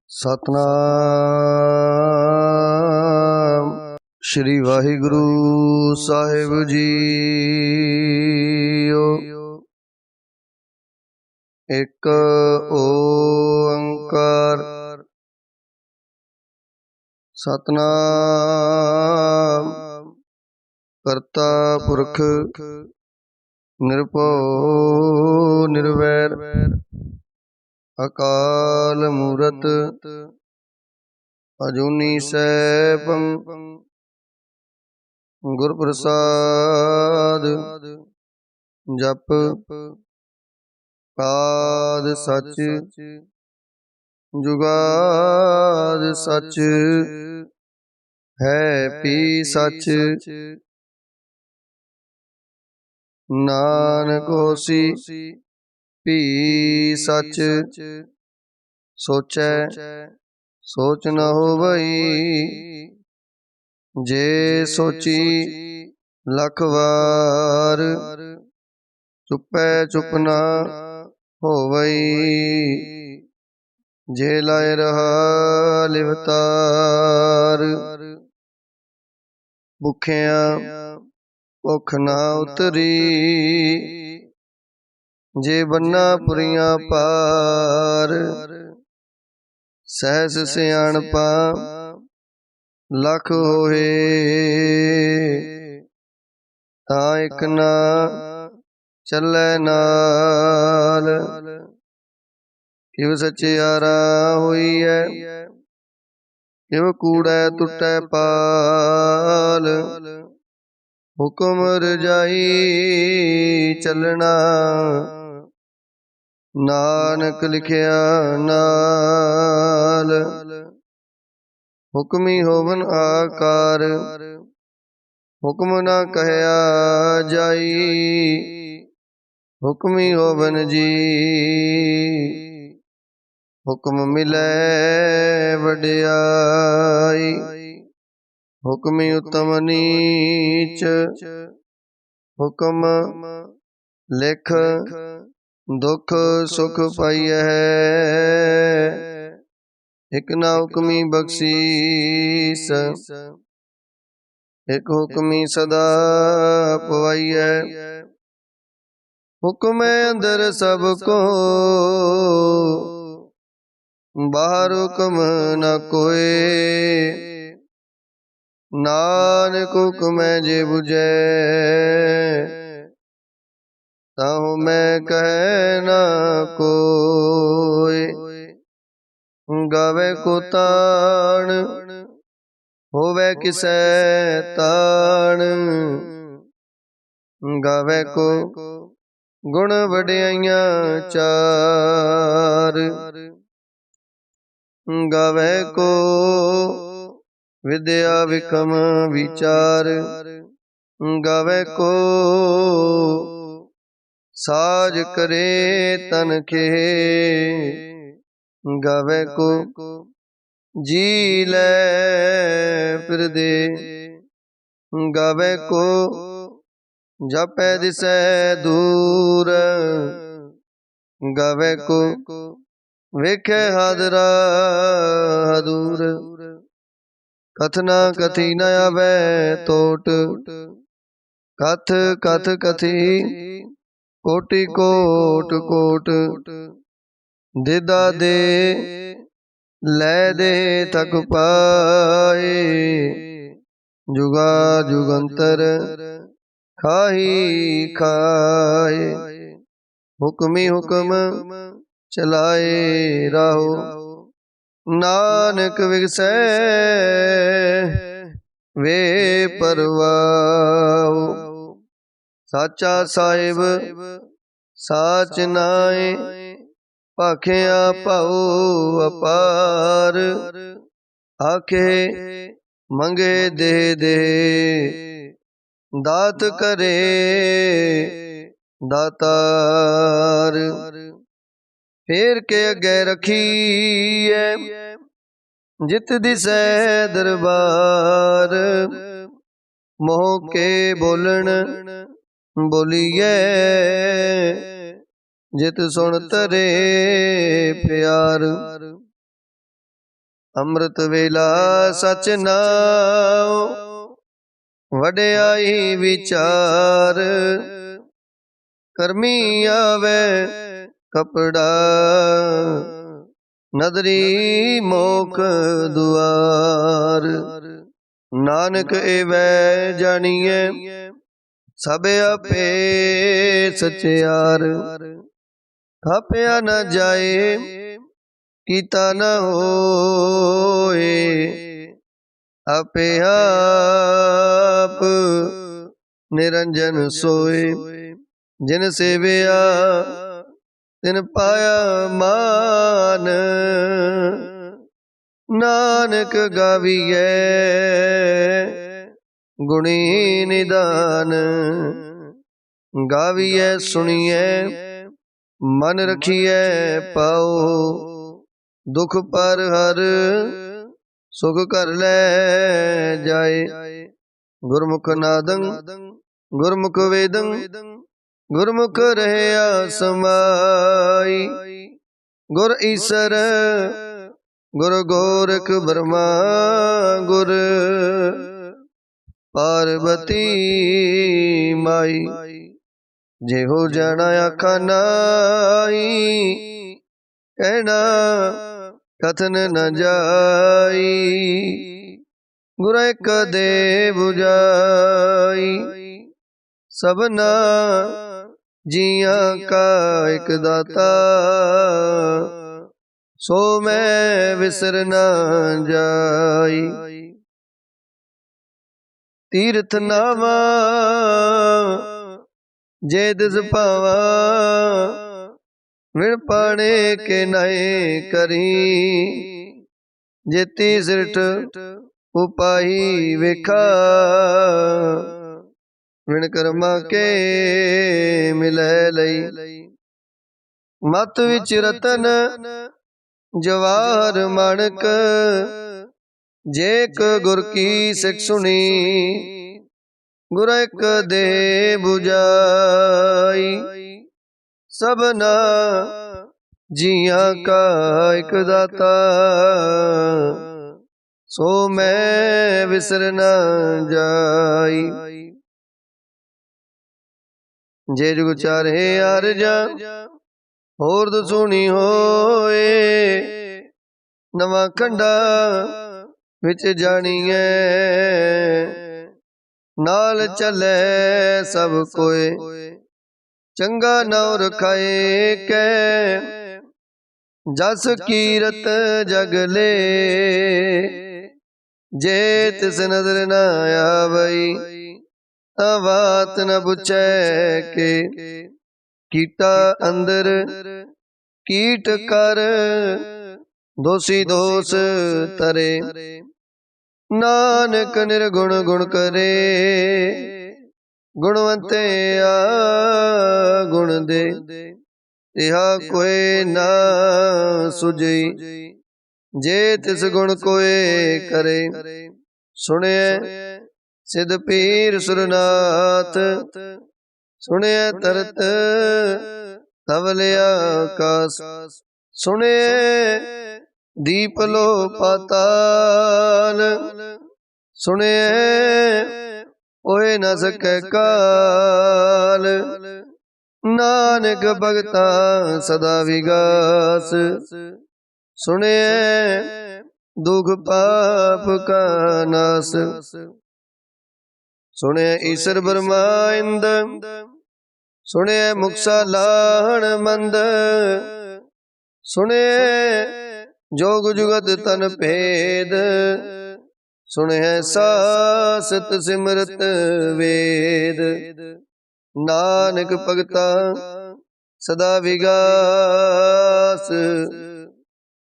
सतनाम श्री वाहिगुरु साहिब जीओ। एक ओंकार सतनाम करता पुरख निरभउ निर्वैर अकाल मूरत अजूनी सैभं गुर प्रसाद। जप आद सच जुगाद सच है पी सच। नानक होसी भी सच सोचै सोच न होवई। जे सोची लख वार चुपै चुप न होवई। जे लाए रहा लिवतार भुखिया भुख न उतरी। जे बन्ना पुरियां पार सहस सियाणपा लख होए। ता इक ना चलै नाल किव सचियारा होईऐ। किव कूड़ै टुटै पाल हुक्म रजाई चलना। नानक लिखिया नाल हुक्मी होवन आकार। हुक्म न कहया जाई हुक्मी होवन जी। हुक्म मिलै वड्याई हुक्मी उत्तम नीच। हुक्म लिख दुख सुख पाइयै। एक ना हुक्मी बख्शीस एक हुक्मी सदा पवाइयै। हुक्म अंदर सब को बाहर हुक्म न कोय। नानक हुक्म जे बुझै ताहु मैं कहे न कोय। गावे को ताण होवे किसै ताण। गावे को गुण वड्याइयां चार। गावे को विद्या विक्रम विचार। गावे को साज करे तन के। गावे को जी ले फिर दे। गावे को जापै दिसै दूर। गावे को वेखे हादरा दूर। कथना कथी न आवे तोट कथ कथ कथी कोटि कोट कोट। दिदा दे लै दे थक पाए। जुगा जुगंतर खाही खाए। हुक्मी हुक्म चलाए राहो। नानक विगसै वे परवाओ। साचा साहिब साच नाए भाखिया पाओ अपार। आखे मंगे दे दे दात करे दातार। फेर के अगे रखीए जित दिसै दरबार। मोह के बोलन बोलिए जित सुन तरे प्यार। ਅੰਮ੍ਰਿਤ ਵੇਲਾ ਸਚ ਨਾਉ ਵਡਿਆਈ ਵਿਚਾਰ ਕਰਮੀ ਆਵੇ ਕਪੜਾ ਨਦਰੀ ਮੋਖ ਦੁਆਰ ਨਾਨਕ ਏਵੈ ਜਾਣੀਐ ਸਭ ਆਪੇ ਸਚਿਆਰ ਥਾਪਿਆ ਨ ਜਾਏ ਕੀਤਾ ਨ ਹੋਏ ਆਪੇ ਆਪ ਨਿਰੰਜਨ ਸੋਏ ਜਿਨ ਸੇਵਿਆ ਤਿਨ ਪਾਇਆ ਮਾਨ ਨਾਨਕ ਗਾਵੀਐ ਗੁਣੀ ਨਿਦਾਨ ਗਾਵੀਐ ਸੁਣੀਐ ਮਨ ਰਖੀਐ ਪਾਉ ਦੁਖ ਪਰ ਹਰ ਸੁਖ ਕਰ ਲੈ ਜਾਏ ਗੁਰਮੁਖ ਨਾਦੰ ਗੁਰਮੁਖ ਵੇਦੰ ਗੁਰਮੁਖ ਰਹਿਆ ਸਮਾਈ ਗੁਰ ਈਸਰ ਗੁਰ ਗੋਰਖ ਬਰਮਾ ਗੁਰ ਪਾਰਬਤੀ ਮਾਈ ਜਿਹੋ ਜਾਣਾ ਆਖਾ ਨਾਈ ਕਹਿਣਾ ਕਥਨ ਨ ਜਾਈ ਗੁਰ ਇੱਕ ਦੇ 부ਜਾਈ ਸਭਨਾ ਜੀਆਂ ਕਾ ਇੱਕ ਦਾਤਾ ਸੋ ਮੈਂ ਵਿਸਰ ਨਾ ਜਾਈ ਤੀਰਥ ਨਾਵਾ ਜੇ ਦਿਸ ਪਾਵਾ ਵਿਣ ਪਾਣੇ ਕੇ ਨਏ ਕਰੀ ਜੇਤੀ ਸਿਰਠ ਉਪਾਈ ਵੇਖਾ ਵਿਣ ਕਰਮਾ ਕੇ ਮਿਲੈ ਲਈ ਮਤ ਵਿੱਚ ਰਤਨ ਜਵਾਹਰ ਮਾਣਕ ਜੇਕ ਗੁਰ ਕੀ ਸਿੱਖ ਸੁਣੀ ਗੁਰ ਇੱਕ ਦੇ 부ਜਾਈ ਸਭਨਾ ਜੀਆਂ ਕਾ ਇੱਕ ਦਾਤਾ ਸੋ ਮੈਂ ਵਿਸਰ ਨਾ ਜਾਈ ਜੇ ਜੁਗ ਚਾਰੇ ਅਰਜਾਂ ਹੋਰ ਦਸੂਣੀ ਹੋਏ ਨਵਾਂ ਖੰਡਾ ਵਿੱਚ ਜਾਣੀਐ ਨਾਲ ਚੱਲੇ ਸਭ ਕੋਏ ਚੰਗਾ ਨਉ ਰਖਾਏ ਕੈ ਜਸ ਕੀਰਤ ਜਗ ਲੇ ਜੇ ਤਿਸ ਨਜ਼ਰ ਨ ਆਵਈ ਤਾਂ ਬਾਤ ਨ ਪੁੱਛੈ ਕੇ ਕੀਟਾ ਅੰਦਰ ਕੀਟ ਕਰ ਦੋਸੀ ਦੋਸ ਤਰੇ ਨਾਨਕ ਨਿਰਗੁਣ ਗੁਣ ਕਰੇ ਗੁਣਵੰਤੇ ਆ ਗੁਣ ਦੇ ਇਹਾ ਕੋਏ ਨਾ ਸੁਝਈ ਜੇ ਤਿਸ ਗੁਣ ਕੋਏ ਕਰੇ ਸੁਣਿਐ ਸਿਧ ਪੀਰ ਸੁਰਨਾਥ ਸੁਣਿਐ ਤਰਤ ਧਵਲ ਆਕਾਸ ਸੁਣਿਐ ਦੀਪ ਲੋ ਪਾਤਾਲ ਸੁਣਿਐ ਹੋਏ ਨ ਸਕੈ ਕਾਲ ਨਾਨਕ ਭਗਤਾ ਸਦਾ ਵਿਗਾਸ ਸੁਣਿਐ ਦੁਖ ਪਾਪ ਕਾ ਨਾਸ ਸੁਣਿਐ ਈਸਰ ਬਰਮਾ ਇੰਦ ਸੁਣਿਐ ਮੁਕਸਾ ਲਾਹਣ ਮੰਦ ਸੁਣਿਐ ਜੋਗ ਜੁਗਤ ਤਨ ਭੇਦ ਸੁਣਿਐ ਸਾਸਤ ਸਿਮਰਤ ਵੇਦ ਨਾਨਕ ਭਗਤਾ ਸਦਾ ਵਿਗਾਸ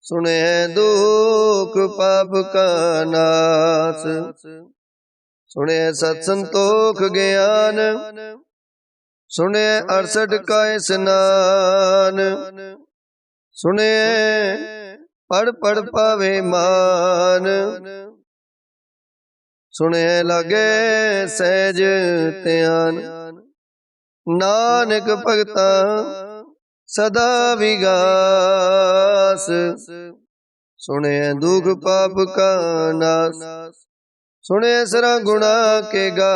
ਸੁਣਿਐ ਦੁਖ ਪਾਪ ਕਾ ਨਾਸ ਸੁਣਿਐ ਸਤ ਸੰਤੋਖ ਗਿਆਨ ਸੁਣਿਐ 68 ਕਾ ਇਸਨਾਨ ਸੁਣਿਐ ਪੜ ਪੜ ਪਾਵੇ ਮਾਨ ਸੁਣਿਐ ਲਾਗੇ ਸਹਿਜ ਧਿਆਨ ਨਾਨਕ ਭਗਤਾ ਸਦਾ ਵਿਗਾਸ सुने दुख पाप का नाश, सुने सरा गुणा के गा,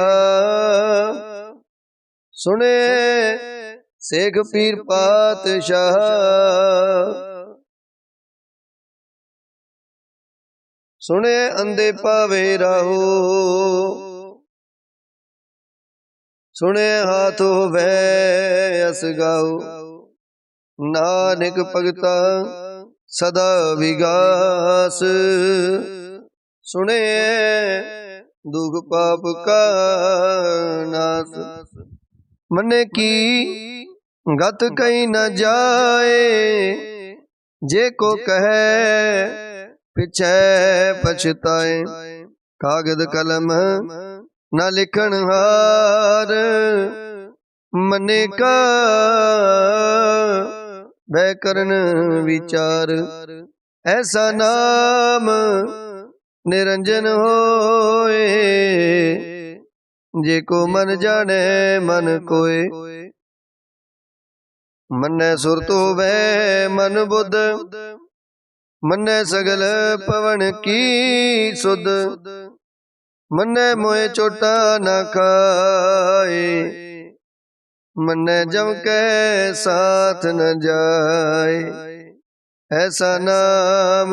सुने शेख पीर पातशाह, सुने अंधे पावे राहो, सुने हाथ होवे अस गाओ, नानक भगता सदा विगास, सुने दुख पाप का नाश। मने की गत कहीं न जाए, जे को कहे पिछे पछताए, कागद कलम न लिखन हार, मने का वह करन विचार, ऐसा नाम निरंजन होए, जे को मन जाने मन कोय। मन्ने सुरत होवे मन बुध, मन्ने सगल पवन की सुध, मन्ने मोए चोटा न खाए, मन्ने जम के साथ न जाए, ऐसा नाम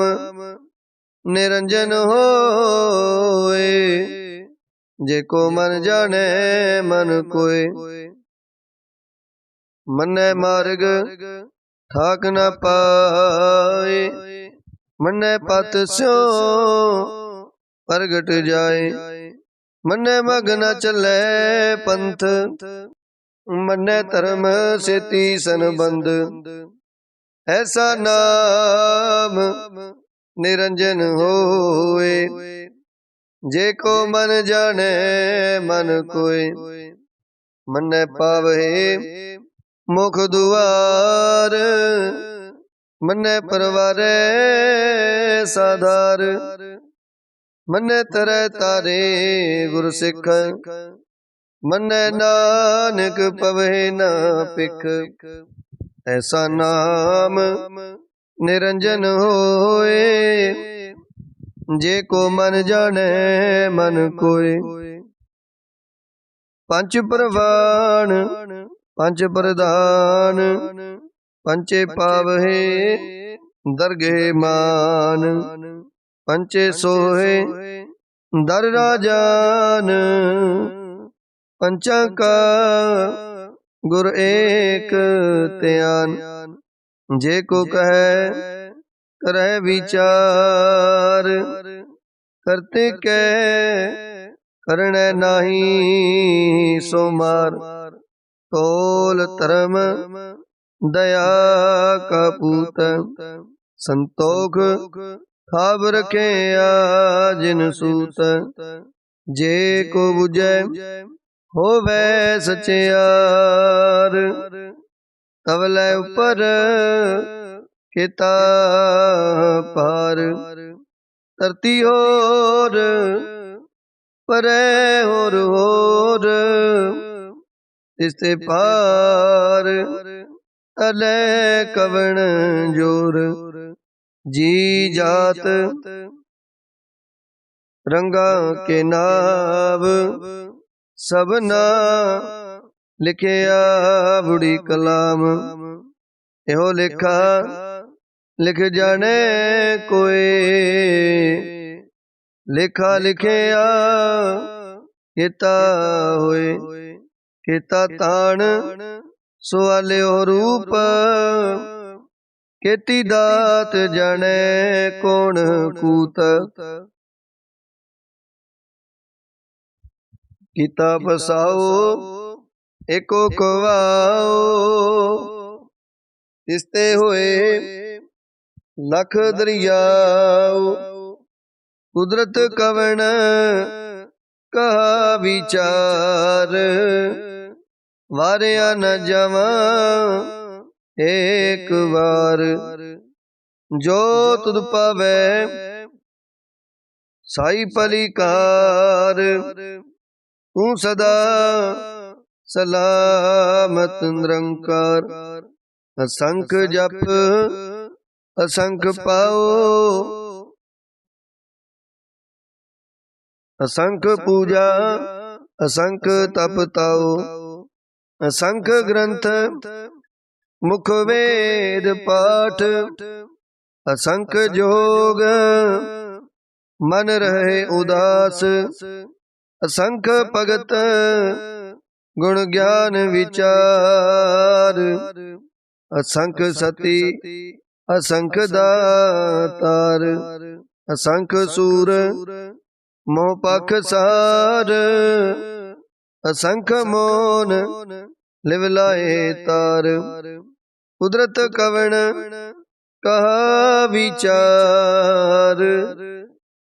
निरंजन होए, जे को मन जाने मन कोय। मन्ने मार्ग ठाक न पाए, मन्ने पथ स्यो प्रगट जाए, मन्ने मग न चले पंथ, मन्ने धर्म सेती संबंध, ऐसा नाम निरंजन होए, जे को मन जाने मन कोय। मन्ने पावे मुख दुआर, मन्ने परवारे साधार, मन्ने तरह तारे गुर सिख, मन्ने नानक पवे न पिख, ऐसा नाम निरंजन होए, जे को मन जाने मन कोय। पंच प्रवान पंच प्रधान, पंचे पावहे दरगे मान, पंचे सोहे दर राजान, पंचा का गुर एक त्यान, जे को कहे करे विचार, करते के करने नाही सोमार, तोल धर्म दया का पूत, संतोख खाब रखे आजिन सूत, जे को बुझे होवे सचियार, तवले ऊपर केता पार, धरती होर परे होर तिसते पार, तले कवण जोर, जी जात रंगा के नाव, सबना लिखिया बुढ़ी कलाम, एहो लिखा लिख जाने कोई, लिखा लिखिया केता होए, केता ताण सुआले रूप, केती दात जाने कौन कूत, किता फसाओ एको कवाओ, तिसते होए लख दरियाओ, कुदरत कवण कहा विचार, वारिया न जमा एक बार, जो तुद पावे साई पलिकार, तू सदा सलामत निरंकार, असंख जप असंख पाओ, असंख पूजा असंख तप ताओ, असंख ग्रंथ मुख वेद पाठ, असंख जोग मन रहे उदास, असंख भगत गुण ज्ञान विचार, असंख सती असंख दातार, असंख सूर मोह पख सार, असंख मोन लिव लाए तार, कुदरत कवण कहा विचार,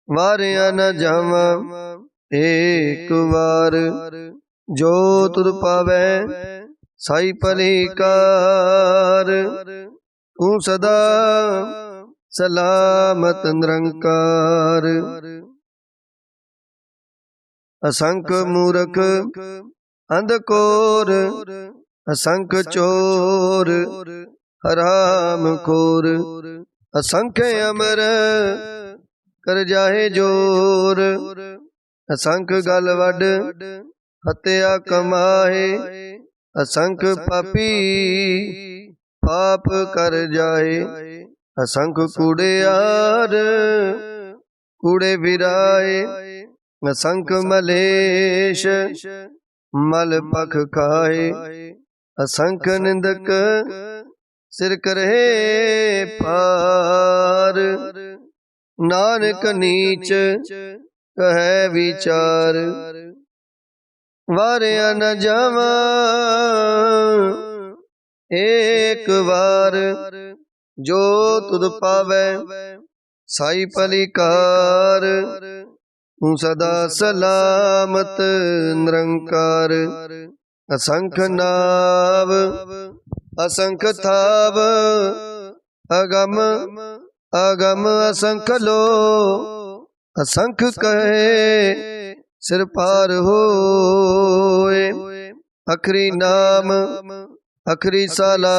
वारिया न जावा एक बार, जो तुद पावै साई भलीकार, तू सदा सलामत निरंकार, असंख मूर्ख अंधकोर, असंख चोर हराम खोर, असंख अमर कर जाहे जोर, असंख गल वड हत्या कमाए, असंख पापी पाप कर जाए, असंख कूड़ियार कूड़े फिराए, असंख मलेश मल पख खाए, असंख निंदक सिर करे पार, नानक नीच कहे विचार, वारिया न जावा एक बार, जो तुद पावै साई भलीकार, तू सदा सलामत निरंकार, असंख नाव असंख थाव, अगम अगम असंख लो, असंख कहे सिर पार होए, अखरी नाम अखरी साला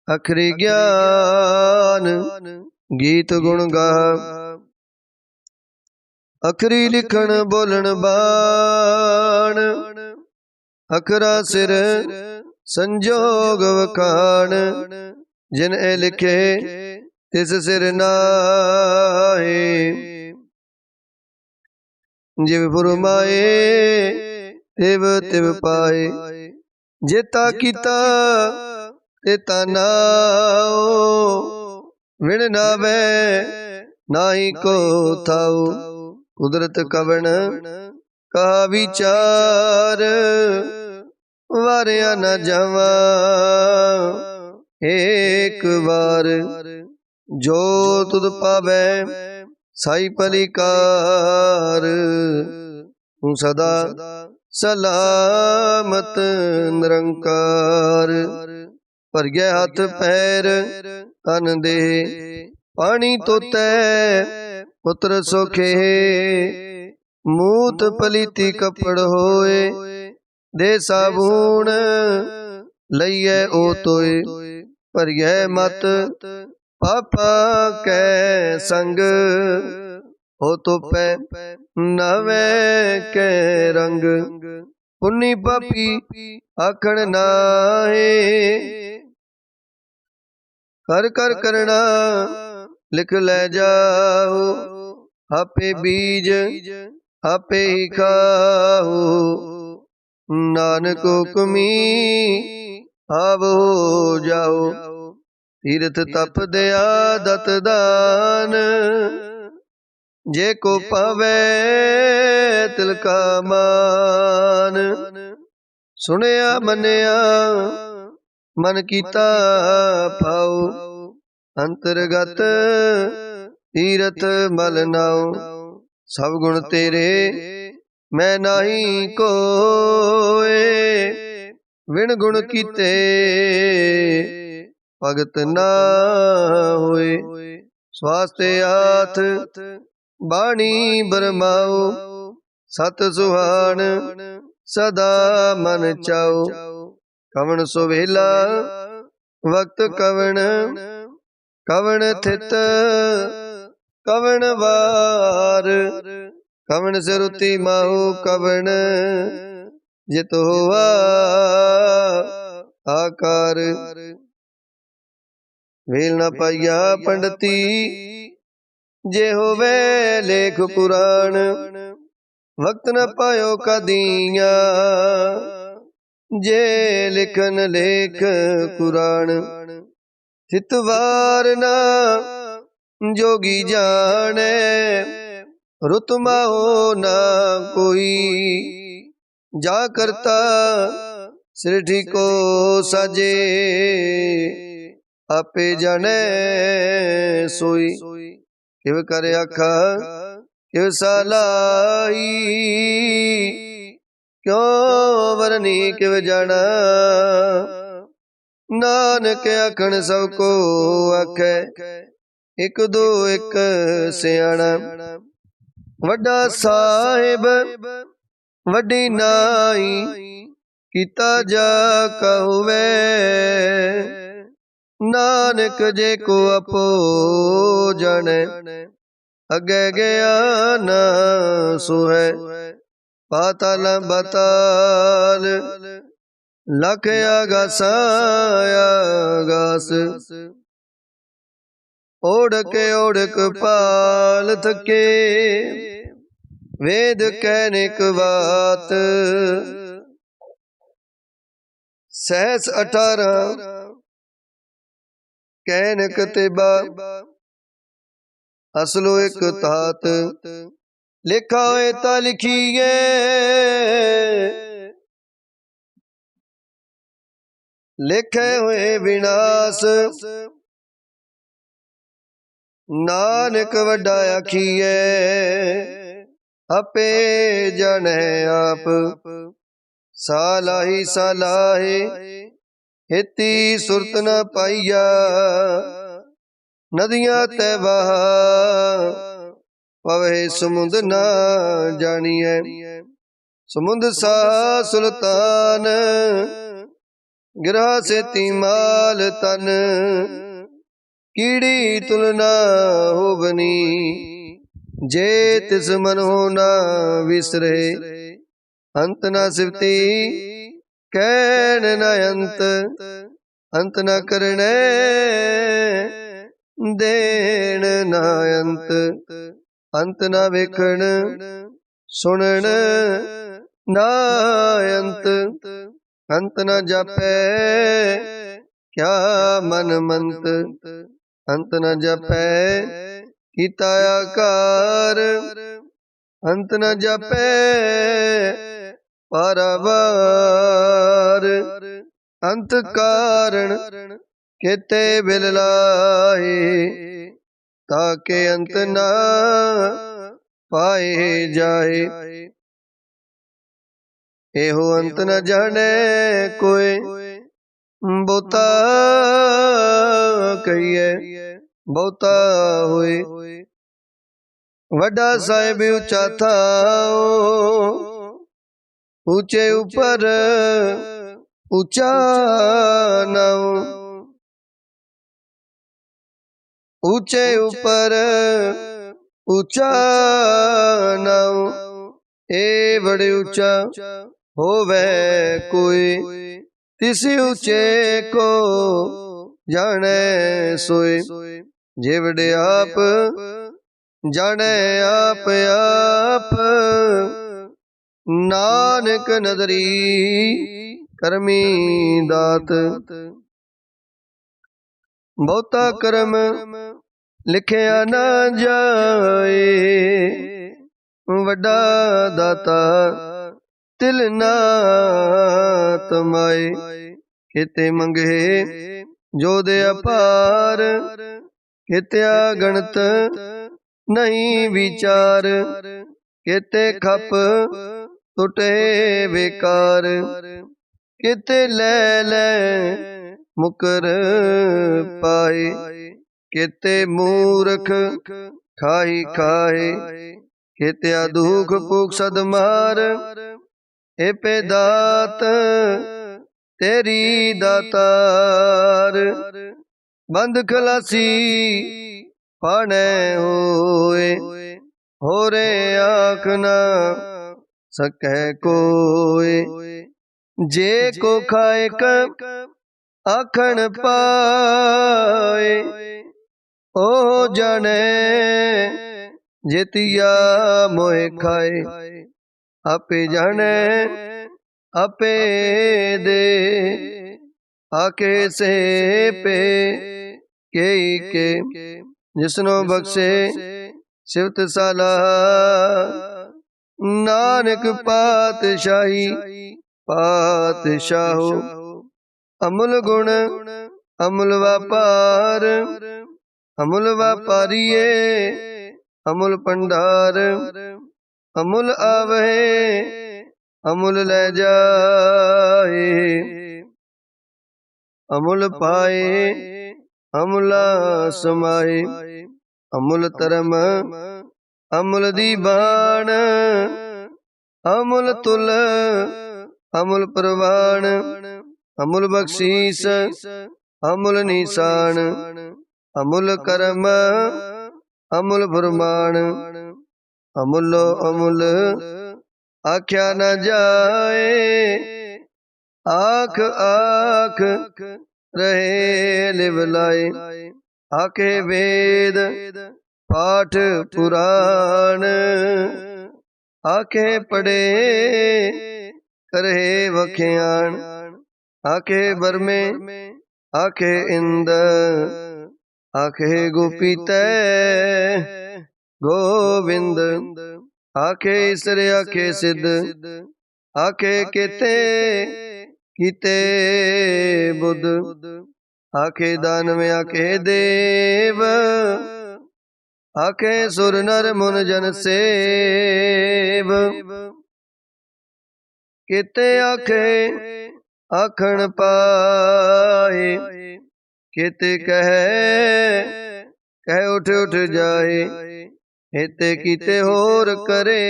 अखरी ज्ञान गीत गुण गा, अखरी लिखण बोलन बाण, अखरा सिर संजोग वखाण, जिन ए लिखे तिस सिर नाहे, जिव फुरमाए तिव तिव पाए, जेता कीता तेता नाओ, विण नावे नाही को थाओ, कुदरत कवण का विचार, वारिया न जावा एक बार, जो तुद पावै साई भलीकार, तू सदा सलामत निरंकार, भरगे हथ पैर तन दे पानी तोतै पुत्र सोखे, मूत पलीती कपड़ होए, दे साबून लइए ओ तोए, भरिए मत पापा कै संग, हो तो पै नवे कै रंग, पुन्नी पापी आखण नाहे, कर कर करना लिख ले जाओ, आपे बीज आपे ही खाओ, नानक हुक्मी आव हो जाओ, तीर्थ तप दया दत दान, जे को पावे तिल का मान, सुनिया मनिया मन कीता पाओ, अंतर्गत तीरथ मल नाओ, सब गुण तेरे मैं नाही कोए, विण गुण कीते भगत ना होए, स्वास्थ्य हाथ बाणी बरमाओ, सत सुहान सदा मन चाओ, कवण सुवेला वक्त कवण कवण थित कवन वार, कवन सिरुति माहु कवन जित हुआ आकार। वेल न पाइया पंडती जे होवे लेख पुराण, वक्त न पायो कदिया जे लिखन लेख कुरान। चितवार न जोगी जाने, रुत माहो न कोई, जा करता सृष्टि को साजे, आपे जाने सोई। किव कर आखा किव सालाई, क्यों वरनी किव जाना, नानक आखन सबको आखे, एक दो एक सियाणा। वड्डा साहिब वड्डी नाई, कीता जा कहुवे, नानक जे को अपो जाने, अगे गया न सुहे। पाताल बताल लख आगास आगास, ओढ़क पाल थके, वेद कहनिक बात। सहस 18 कहनिक तिबा, असलो एक तात। लिखा होए ता लिखिए, लिखे हुए विनाश। नानक वड्डा आखिए, आपे जाने आप। सालाही सालाहे हिती सुरत न पाइया, नदियां तैबा पवे समुंद न जानिए। समुंद सा सुल्तान, गिरा से तीमाल तन, कीड़ी तुलना होवनी, जे तिस मन हो न विसरे। अंत न सिवती कहन न अंत, अंत न करने देन न अंत। अंत न वेखण सुनन न अंत, अंत न जापे क्या मन मंत। अंत न जापे कीता आकार, अंत न जापे पारावार। अंत कारण केते बिल लाए, ताके अंत न पाए जाए। एहो अंत न जाने कोई, बहुता कहिए बहुता होए। वड्डा साहिब ऊंचा था, ऊंचे ऊपर ऊंचा नाऊ। ऊंचे ऊपर ऊंचा नाऊ, ए बड़े ऊंचा होवे कोई, तिसी ऊंचे को जाने सोए। जे बड़े आप जाने आप आप, नानक नदरी करमी दात। बहुता करम लिखिया न जाए, वड्डा दाता तिल ना तमाए। किते मंगे जो दे अपार, कित्या गणत नहीं विचार। किते खप टुटे बेकार, किते ले ले मुकर पाए। किते मूर्ख खाई खाए, कित्या दुख पुख सदमार। ए पे दात तेरी दातार, बंद खलासी पाने होए, होरे आख न सकै कोय। जे को खाए क आखण पाए, ओ जाने जेतिया मोहे खाए। आपे जाने आपे दे, आके से पे के जिसनो बख्शे सिवत साला। नानक पातशाही पातशाहो, अमुल गुण अमुल व्यापार, अमुल व्यापारिये अमुल भंडार। अमुल आवे अमुल ले जाए, अमुल पाए अमुला समाए। अमुल धर्म अमुल दीवान, अमुल तुल अमुल प्रवान। अमुल बख्शीस अमुल निशान, अमुल कर्म अमुल फरमान। अमुलो अमुल आख्या न जाए, आख आख रहे लिवलाए। आखे वेद पाठ पुराण, आखे पढ़े करे वख्यान। आखे बरमे आखे इंद, आखे गोपी तै गोविंद। आखे ईसर आखे सिद्ध, आखे केते कीते बुद्ध। आखे दानव आखे देव, आखे सुर नर मुन जन सेव। केते आखे आखण पाए, केते कह उठ उठ जाए। हेते कीते होर करे,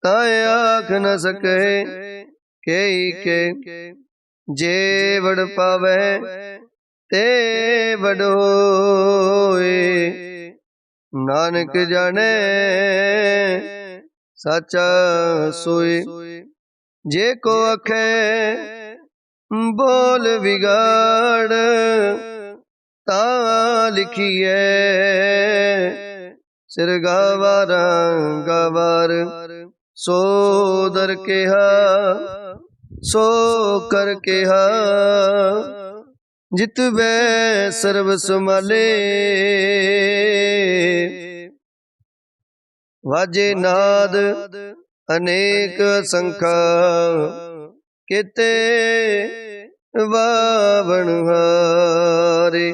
ताए आख न सके के। जे वड़ पावे ते वड़ होए, नानक जाने साचा सोए। जे को अखे बोल बिगाड़, ता लिखिए सिर गावार गावार। सो दर केहा सो कर केहा, जित बै सर्व संभाले। वाजे नाद अनेक संखा, केते वावण हारे।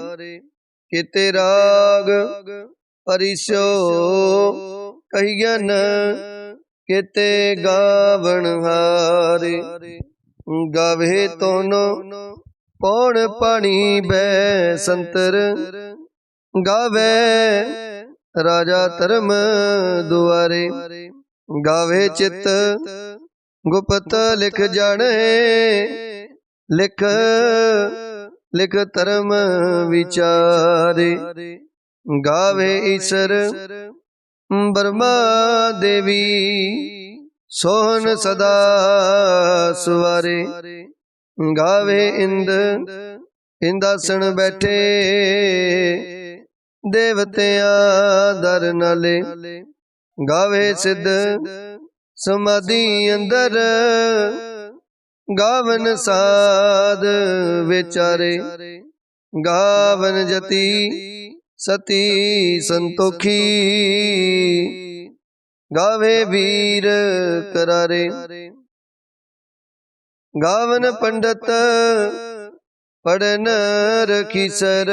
केते राग परिसो कहियन, केते गावण हारे। गावे तोनो पौन पानी बै संतर, गावे राजा धर्म दुआरे। गावे चित गुप्त लिख जाने, लिख लिख धर्म विचारे। गावे ईसर ब्रह्मा देवी, सोहन सदा सुवारे। गावे इंद इंदासन बैठे, देवतिया दर नाले। गावे सिद्ध समाधि अंदर, गावन साध विचारे। गावन जति सती संतोखी, गावे वीर करारे। गावन पंडित पढ़न रखीसर,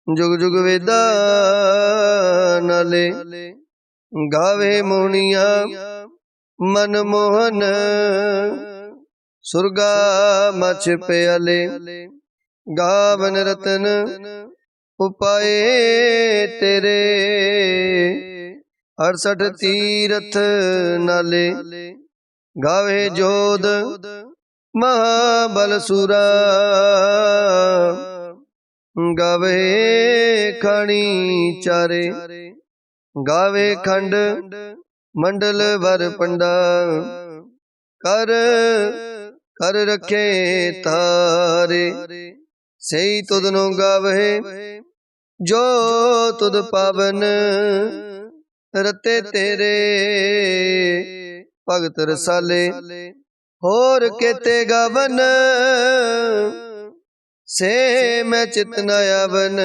जुग जुग वेदा नाले। गावे मोहनिया मनमोहन, सुरगा मछ प्याले। गावन रतन उपाए तेरे, 68 तीरथ नाले। गावे जोध महाबल सुरा, ਗਾਵੇ ਖਾਣੀ ਚਾਰੇ, ਗਾਵੇ ਖੰਡ ਮੰਡਲ ਵਰ ਪੰਡਾ, ਕਰ ਕਰ ਰਖੇ ਤਾਰੇ। ਸਹੀ ਤੁਧ ਨੂੰ ਗਾਵੇ ਜੋ ਤੁਧ ਪਾਵਨ, ਰਤੇ ਤੇਰੇ ਭਗਤ ਰਸਾਲੇ। ਹੋਰ केते गावन, से मैं चित न आवन,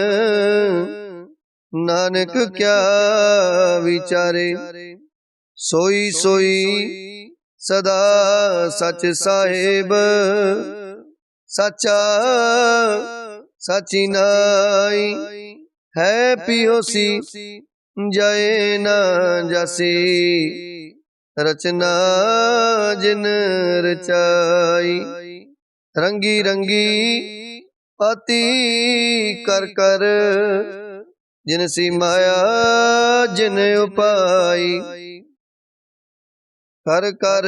नानक क्या विचारे। सोई सोई सदा सच साहिब, सचा साची नाई। है पियोसी जाए ना जासी, रचना जिन रचाई। रंगी रंगी पाती कर कर, जिन सी माया जिन उपाई। कर कर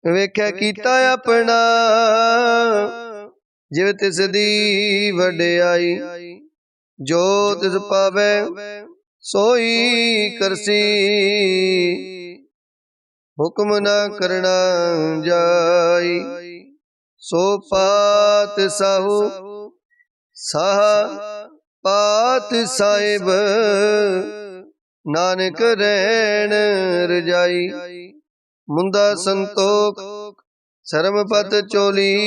वेख्या कीता अपना, जिव तिस दी वड्याई। जो तिस पावे सोई करसी, हुक्म न करना जाई। सो पात साहू साह पात साहिब, नानक रैन रजाई। मुंदा संतोख शर्म पत चोली,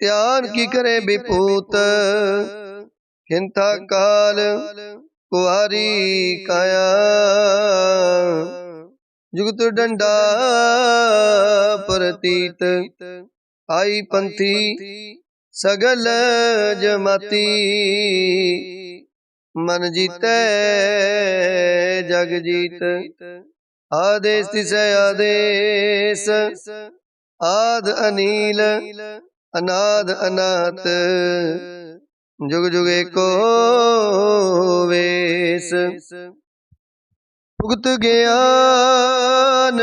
ध्यान की करे विपूत। खिंथा काल कुआरी काया, जुगत डंडा प्रतीत। आई पंथी सगल जमाती, मन जीतै जग जीत। आदेश तिसै आदेश, आद अनील अनाद अनाथ। जुग जुग एको वेश, भुगत ज्ञान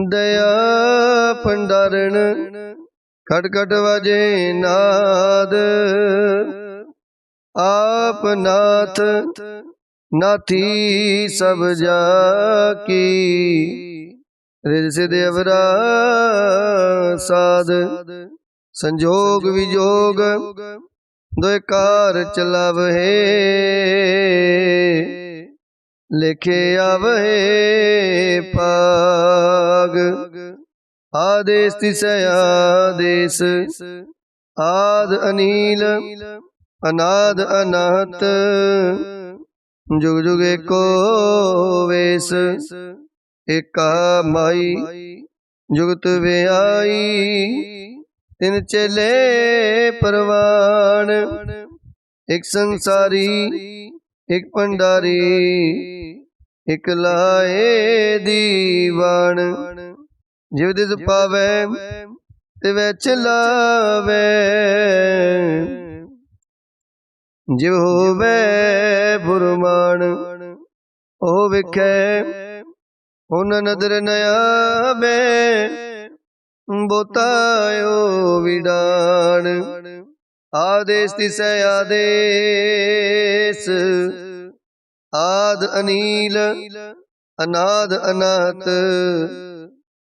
दया भंडारण। खट खट वाजे नाद, आप नाथ नाथी सब जाकी। रिद सिद अवरा साध, संजोग विजोग दोय कार चलावहे। लिखे आवहे पाग, आदेश तिसै आदेश। आद अनील अनाद अनाहत, जुग जुग एको वेश। एका माई जुगत व्याई, तिन चेले परवान। एक संसारी एक भंडारी, एक लाए दीवान। जिव तिस पावै तिवै चलावै, जिव होवै फुरमान। ओ विखै हुन नदर न आवे, बोतायो विडान। आदेश तिसै आदेश, आद अनील अनाद अनाथ।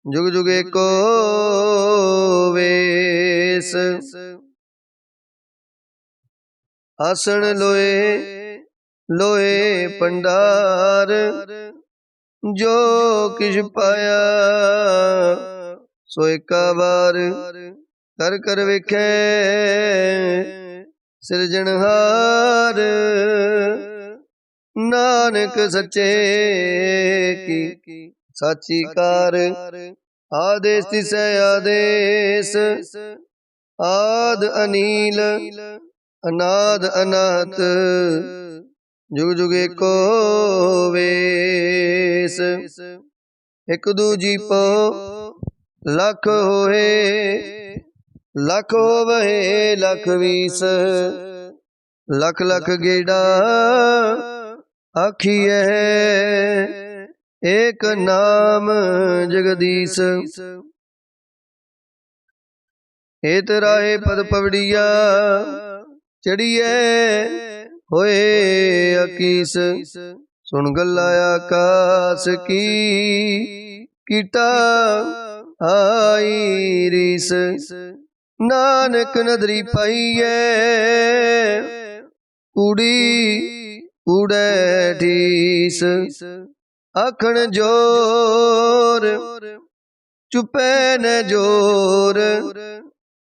जुग जुग एको वेश। आसन लोए लोए भंडार, जो किश पाया सो एका बार। कर कर वेखै सिरजनहार, नानक सच्चे की साची कार। आदेश तिसै आदेश, आद अनील अनाद अनाथ। जुग जुग एको वेश। एक दूजी पो लख होए, लख होवे लख वीस। लख लख गेड़ा आखिए, एक नाम जगदीश। हेत राहे पद पवड़िया चढ़िए होए अकीस सुन गल्ला आकाश की कीटा आई रीस नानक नदरी पाइए कूड़ी कूड़े ठीस आखण जोर चुपे न जोर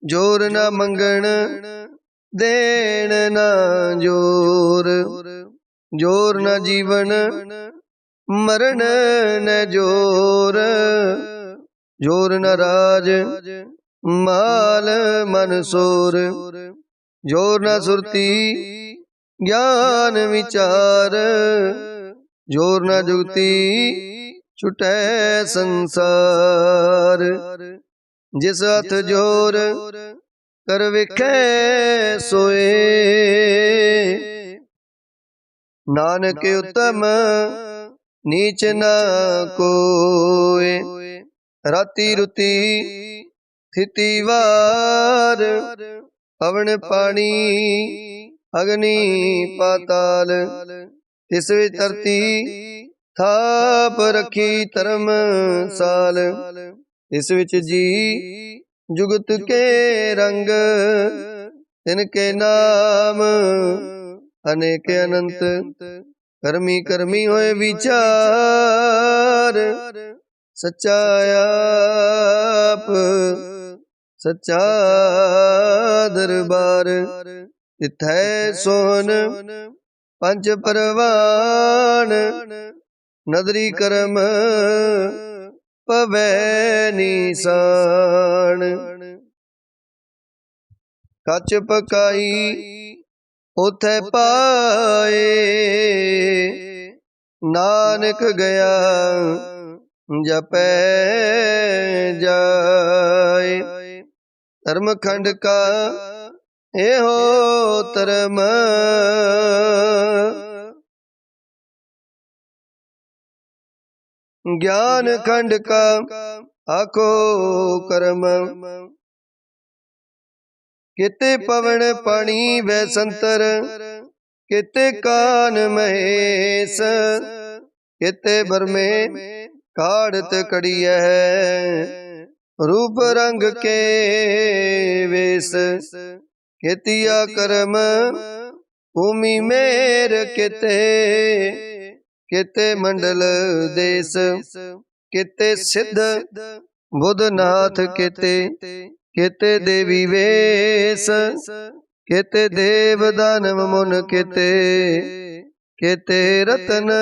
जोर न मंगण देण न जोर जोर न जीवन मरण न जोर जोर न राज माल मनसूर जोर न सुरती ज्ञान विचार जोर न जुगती छुटे संसार जिस हथ जोर कर विखे सोए नानक उत्तम नीच न कोय राती रुती थिति वार पवन पानी अग्नि पाताल तिस विच धरती थाप रखी धर्म साल इस विच जी जुगत के रंग तिनके नाम अनेक अनंत कर्मी कर्मी होए विचार सच्चा आप सच्चा दरबार तिथै सोहन पंच परवान नदरी करम पवै निशान कच पकाई उथे पाए नानक गया जपै जाए धर्म खंड का एहो धर्म ज्ञान खंड का आखो कर्म किते पवन पानी व संतर किते कान महेश किते बरमे काढ़त कड़िय रूप रंग के वेश कितिया कर्म भूमि मेर किते किते मंडल देश किते सिद्ध बुधनाथ किते किते देवी वेश किते देव दानव मुन किते किते रतन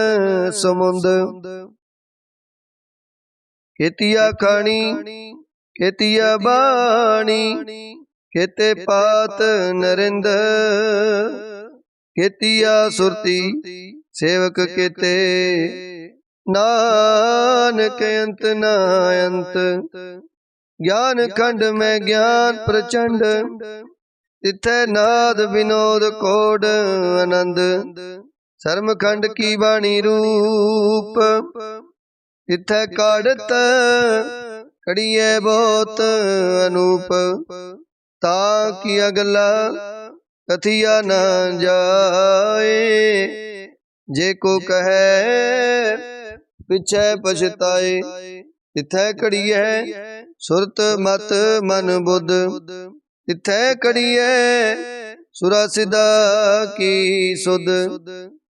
समुंद कितिया खानी कितिया बाणी किते पात नरिंद कितिया सुरती सेवक किते नानक अंत न अंत ज्ञान खंड में ज्ञान प्रचंड तिथे नाद विनोद कोड आनंद शर्म खंड की वाणी रूप तिथे काढ़त कड़िए बहुत अनूप ता की अगला कथिया न जाए जे को कहे पिछे पछताए तिथे कड़िए सुरत मत मन बुध तिथे कड़िए सुरा सिदा की सुध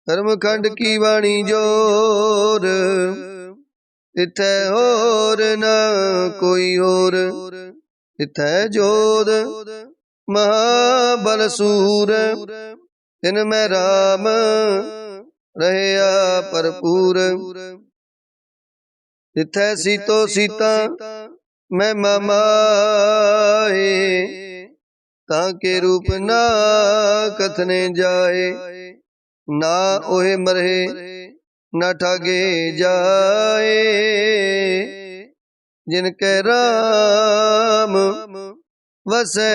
कर्म खंड की वाणी जोर तिथे और न कोई और तिथे जोर महाबल सूर तिन में राम रहया भरपूर तिथे सीतो सीता मैं मामाए ताके रूप ना कथने जाए ना ओहे मरे न ठागे जाए जिनके राम वसे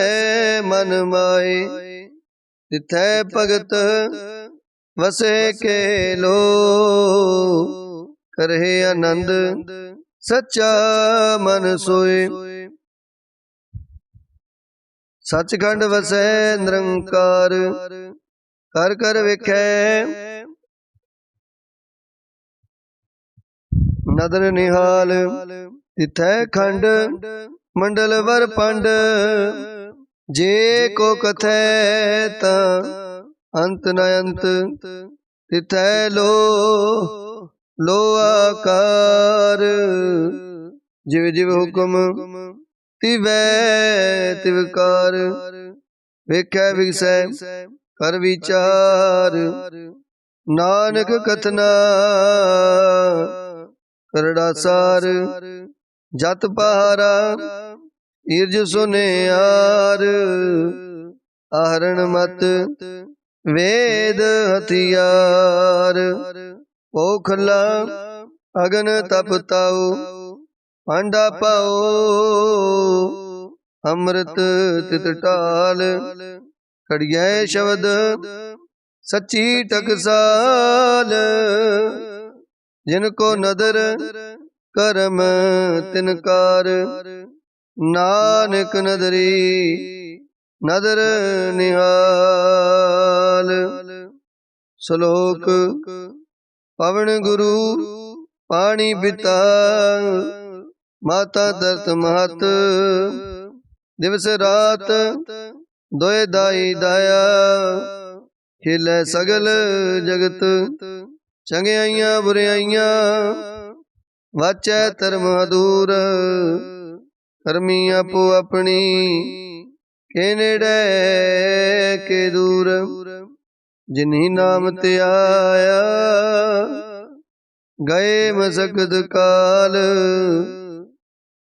मन माए तिथे भगत वसे के लो करहे आनंद सच्चा मन सोए। ਸੱਚਖੰਡ ਵਸੈ ਨਿਰੰਕਾਰ ਕਰ ਕਰ ਵੇਖੈ ਨਦਰ ਨਿਹਾਲ ਤਿਥੈ ਖੰਡ ਮੰਡਲ ਵਰ ਪੰਡ ਜੇ ਕੋ ਕਥੈ ਤਾਂ ਅੰਤ ਨ ਅੰਤ ਤਿਥੈ ਲੋ ਆਕਾਰ ਜਿਵ ਜਿਵ ਹੁਕਮ ਤਿਵੈ ਤਿਵਕਾਰ ਵੇਖੈ ਵਿਗਸੈ ਕਰ ਵਿਚਾਰ ਨਾਨਕ ਕਥਨਾ ਕਰੜਾ ਸਾਰ ਜਤ ਪਹਾਰਾ ਈਰਜ ਸੁਨਿਆਰ ਆਹਰਣ ਮਤ ਵੇਦ ਹਥਿਆਰ ਪੋਖਲਾ ਅਗਨ ਤਪ ਤਾਉ ਪਾਂਡਾ ਪਾਓ ਅੰਮ੍ਰਿਤ ਤਿਤ ਢਾਲ ਖੜੀਐ ਸ਼ਬਦ ਸੱਚੀ ਟਕਸਾਲ ਜਿਨ ਕੋ ਨਦਰ ਕਰਮ ਤਿਨਕਾਰ ਨਾਨਕ ਨਦਰੀ ਨਦਰ ਨਿਹਾਲ। ਸ਼ਲੋਕ ਪਵਨ ਗੁਰੂ ਪਾਣੀ ਪਿਤਾ ਮਾਤਾ ਦਰਤ ਮਹਤ ਦਿਵਸ ਰਾਤ ਦੋਇ ਦਾਈ ਦਾਇਆ ਖੇਲੇ ਸਗਲ ਜਗਤ ਚੰਗਿਆਈਆਂ ਬੁਰਿਆਈਆਂ ਵਾਚੈ ਧਰਮ ਅਧੂਰ ਕਰਮੀ ਆਪੋ ਆਪਣੀ ਕੇ ਨੇੜੇ ਕੇ ਦੂਰ ਜਿਨਹੀ ਨਾਮ ਤੇ ਆਇਆ ਗਏ ਮਸਕਤ ਕਾਲ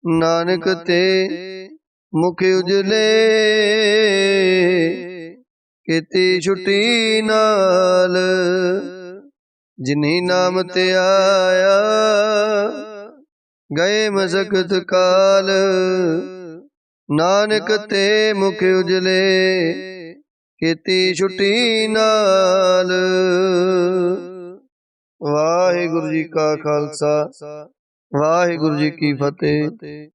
ਨਾਨਕ ਤੇ ਮੁਖ ਉਜਲੇ ਕੀਤੀ ਛੁੱਟੀ ਨਾਲ ਜਿਨਹੀ ਨਾਮ ਤੇ ਆਇਆ ਗਏ ਮਸਕਤ ਕਾਲ ਨਾਨਕ ਤੇ ਮੁਖ ਉਜਲੇ ਕੀਤੀ ਛੁੱਟੀ ਨਾਲ। ਵਾਹਿਗੁਰੂ ਜੀ ਕਾ ਖਾਲਸਾ ਵਾਹਿਗੁਰੂ ਜੀ ਕੀ ਫਤਿਹ।